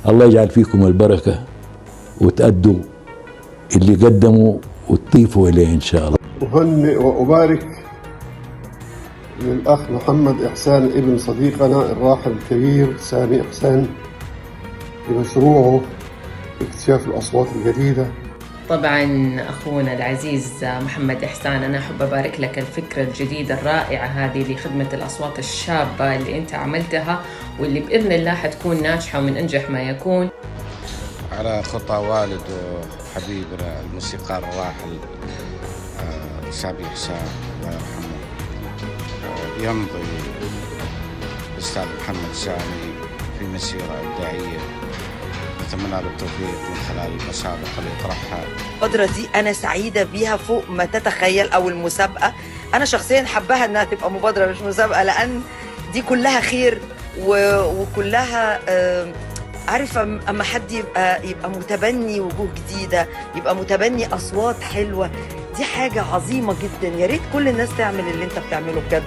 الله يجعل فيكم البركة وتأدوا اللي قدموا وتضيفوا إليه إن شاء الله. أهنئ وأبارك للأخ محمد إحسان ابن صديقنا الراحل الكبير سامي إحسان بمشروعه اكتشاف الأصوات الجديدة. طبعا أخونا العزيز محمد إحسان، أنا أحب أبارك لك الفكرة الجديدة الرائعة هذه لخدمة الأصوات الشابة اللي أنت عملتها، واللي بإذن الله حتكون ناجحة ومن أنجح ما يكون. على خطى والد وحبيبنا الموسيقار الراحل سامي إحسان الله يرحمه، يمضي الأستاذ محمد سامي في مسيرة إبداعية نتمنى له التوفيق من خلال المسابقة اللي يطرحها. الفترة دي أنا سعيدة بيها فوق ما تتخيل، أو المسابقة أنا شخصيا حبها إنها تبقى مبادرة مش مسابقة، لأن دي كلها خير وكلها عارفة أما حد يبقى متبني وجوه جديدة، يبقى متبني أصوات حلوة، دي حاجة عظيمة جدا. يا ريت كل الناس تعمل اللي أنت بتعمله بجد.